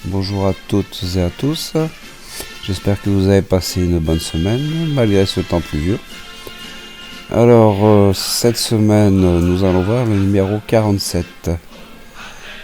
Bonjour à toutes et à tous, j'espère que vous avez passé une bonne semaine malgré ce temps pluvieux. Alors cette semaine nous allons voir le numéro 47,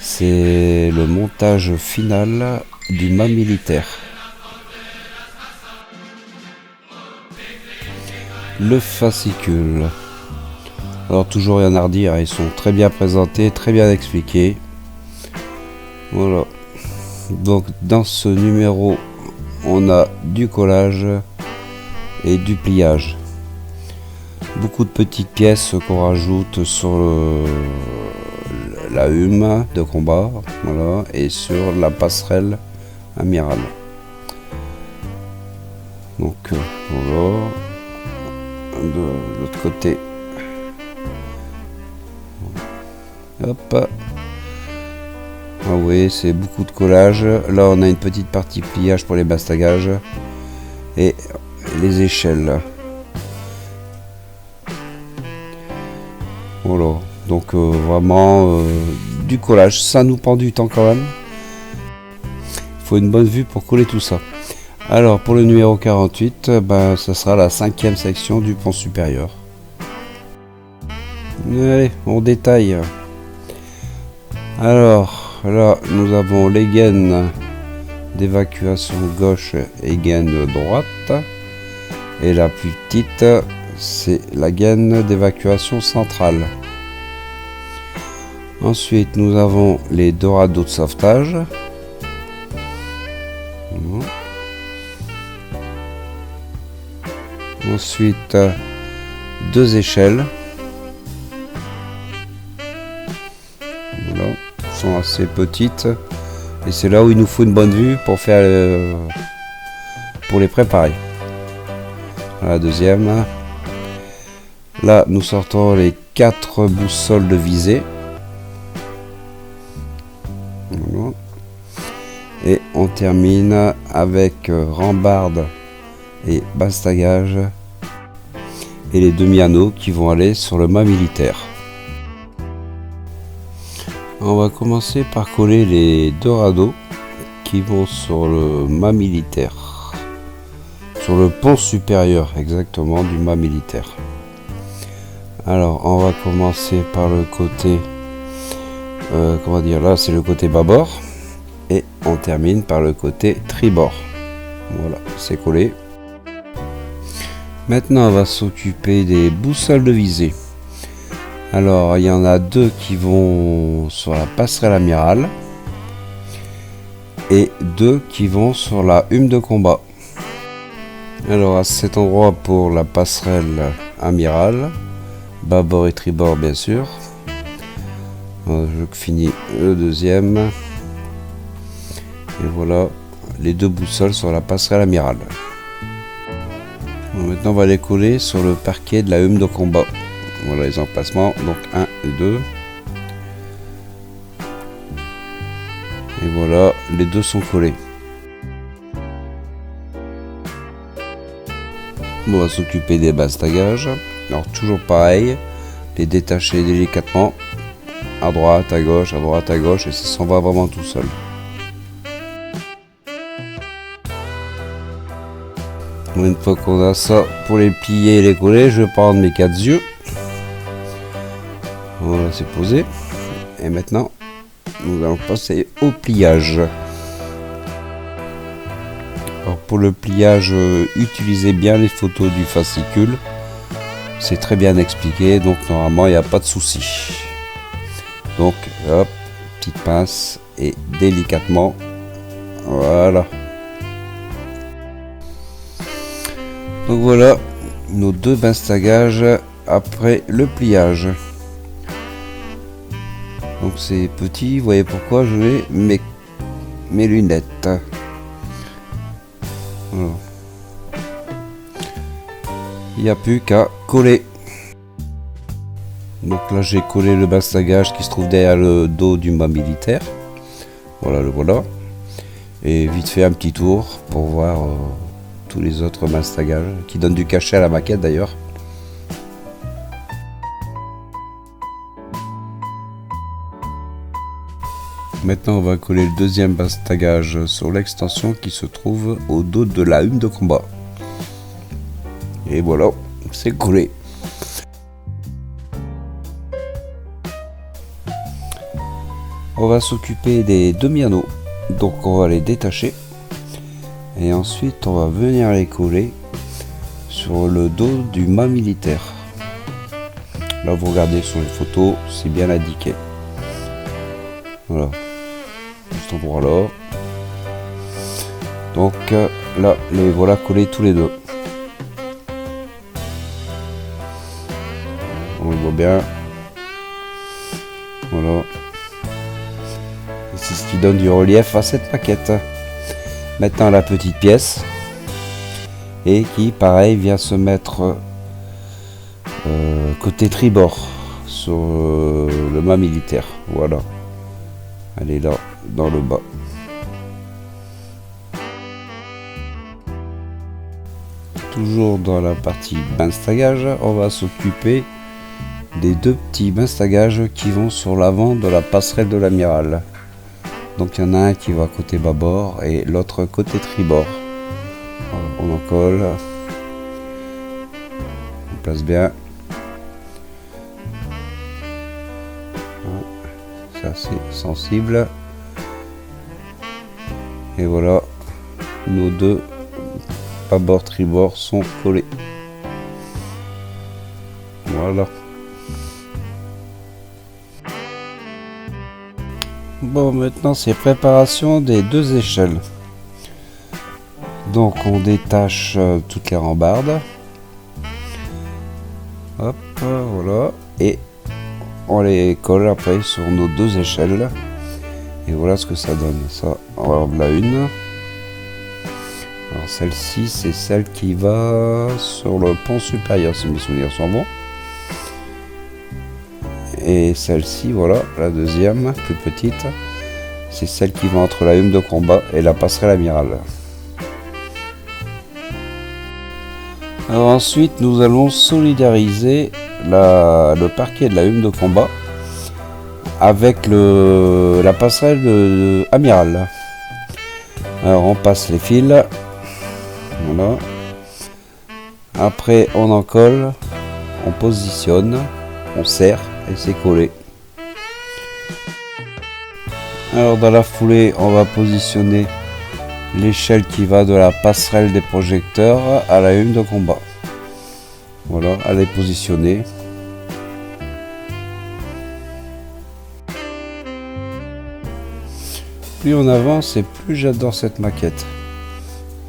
c'est le montage final du mât militaire. Le fascicule, alors toujours rien à redire, ils sont très bien présentés, très bien expliqués. Voilà. Donc dans ce numéro, on a du collage et du pliage. Beaucoup de petites pièces qu'on rajoute sur la hume de combat, voilà, et sur la passerelle amirale. Donc voilà, de l'autre côté. Hop. Ah oui, c'est beaucoup de collage. Là, on a une petite partie pliage pour les bastagages et les échelles. Voilà, donc vraiment du collage. Ça nous prend du temps quand même. Il faut une bonne vue pour coller tout ça. Alors, pour le numéro 48, ça sera la 5e section du pont supérieur. Allez, on détaille. Alors, là, nous avons les gaines d'évacuation gauche et gaine droite. Et la plus petite, c'est la gaine d'évacuation centrale. Ensuite, nous avons les dorados de sauvetage. Ensuite, deux échelles. Voilà, sont assez petites. Et c'est là où il nous faut une bonne vue pour faire pour les préparer. La deuxième. Là, nous sortons les 4 boussoles de visée. Voilà. Et on termine avec rambarde et bastagage et les demi-anneaux qui vont aller sur le mât militaire. On va commencer par coller les dorados qui vont sur le mât militaire, sur le pont supérieur exactement du mât militaire. Alors on va commencer par le côté, là c'est le côté bâbord et on termine par le côté tribord. Voilà, c'est collé. Maintenant on va s'occuper des boussoles de visée. Alors il y en a 2 qui vont sur la passerelle amirale et 2 qui vont sur la hume de combat. Alors à cet endroit pour la passerelle amirale, bâbord et tribord bien sûr. Je finis le deuxième. Et voilà les 2 boussoles sur la passerelle amirale. Maintenant on va les coller sur le parquet de la hume de combat. Voilà les emplacements, donc 1 et 2. Et voilà, les 2 sont collés. On va s'occuper des bastagages. Alors toujours pareil, les détacher délicatement, à droite, à gauche, et ça s'en va vraiment tout seul. Une fois qu'on a ça, pour les plier et les coller, je vais prendre mes 4 yeux. Voilà, c'est posé. Et maintenant, nous allons passer au pliage. Alors pour le pliage, utilisez bien les photos du fascicule. C'est très bien expliqué, donc normalement il n'y a pas de souci. Donc hop, petite pince et délicatement. Voilà. Donc voilà nos 2 bastagages après le pliage. Donc c'est petit, vous voyez pourquoi je mets mes lunettes. Voilà. Il n'y a plus qu'à coller. Donc là j'ai collé le bastagage qui se trouve derrière le dos du mât militaire. Voilà, le voilà. Et vite fait un petit tour pour voir tous les autres bastagages qui donnent du cachet à la maquette d'ailleurs. Maintenant on va coller le deuxième bastagage sur l'extension qui se trouve au dos de la hume de combat. Et voilà, c'est collé. On va s'occuper des demi-anneaux, donc on va les détacher et ensuite on va venir les coller sur le dos du mât militaire. Là vous regardez sur les photos, c'est bien indiqué. Voilà, cet endroit là. Donc là les voilà collés tous les deux. On le voit bien. Voilà. C'est ce qui donne du relief à cette maquette. Maintenant la petite pièce et qui pareil vient se mettre côté tribord sur le mât militaire. Voilà, elle est là dans le bas. Toujours dans la partie bastagage, on va s'occuper des deux petits bastagages qui vont sur l'avant de la passerelle de l'amiral. Donc il y en a un qui va côté bâbord et l'autre côté tribord. On en colle, on place bien. C'est assez sensible. Et voilà, nos deux bâbord tribord sont collés. Voilà. Bon, maintenant c'est préparation des deux échelles. Donc on détache toutes les rambardes. Hop, voilà. Et on les colle après sur nos deux échelles. Et voilà ce que ça donne. Ça, on va en la une. Alors celle-ci, c'est celle qui va sur le pont supérieur, si mes souvenirs sont bons. Et celle-ci, voilà, la deuxième, plus petite, c'est celle qui va entre la hume de combat et la passerelle amirale. Alors ensuite, nous allons solidariser le parquet de la hume de combat avec la passerelle amirale. Alors on passe les fils, voilà. Après on en colle, on positionne, on serre. Et c'est collé. Alors dans la foulée, on va positionner l'échelle qui va de la passerelle des projecteurs à la hume de combat. Voilà, elle est positionnée. Plus on avance et plus j'adore cette maquette.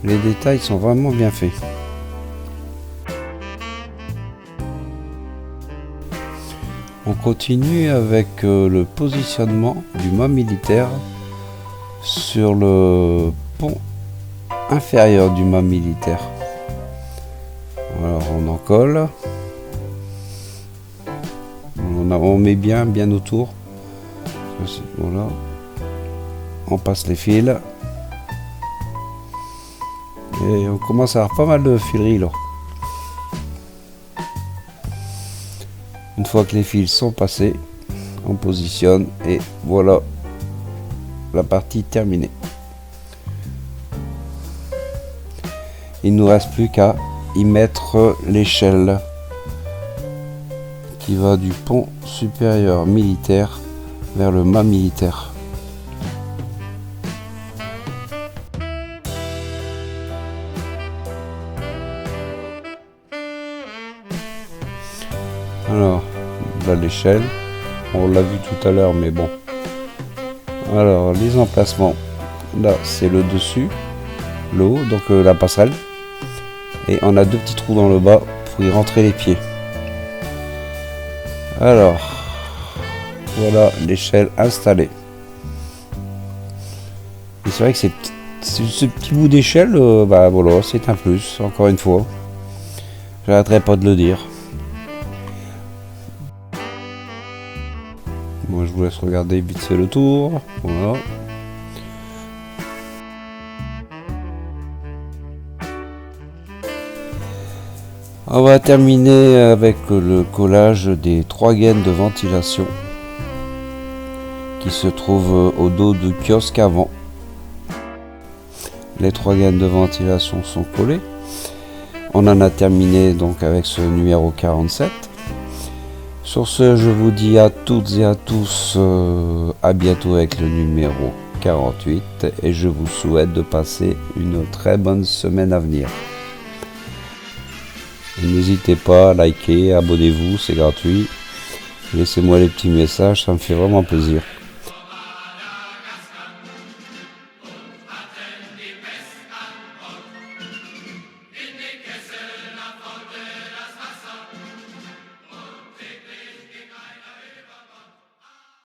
Les détails sont vraiment bien faits. On continue avec le positionnement du mât militaire sur le pont inférieur du mât militaire. Alors on en colle. On met bien autour. Voilà. On passe les fils. Et on commence à avoir pas mal de fileries là. Une fois que les fils sont passés, on positionne et voilà la partie terminée. Il ne nous reste plus qu'à y mettre l'échelle qui va du pont supérieur militaire vers le mât militaire. Alors, là l'échelle, on l'a vu tout à l'heure, mais bon. Alors, les emplacements, là c'est le dessus, le haut, donc la passerelle. Et on a deux petits trous dans le bas pour y rentrer les pieds. Alors, voilà l'échelle installée. Et c'est vrai que ce petit bout d'échelle, bah voilà, c'est un plus, encore une fois. J'arrêterai pas de le dire. Moi je vous laisse regarder vite fait le tour. Voilà. On va terminer avec le collage des 3 gaines de ventilation qui se trouve au dos du kiosque avant. Les 3 gaines de ventilation sont collées. On en a terminé donc avec ce numéro 47. Sur ce, je vous dis à toutes et à tous à bientôt avec le numéro 48 et je vous souhaite de passer une très bonne semaine à venir. N'hésitez pas à liker, abonnez-vous, c'est gratuit. Laissez-moi les petits messages, ça me fait vraiment plaisir.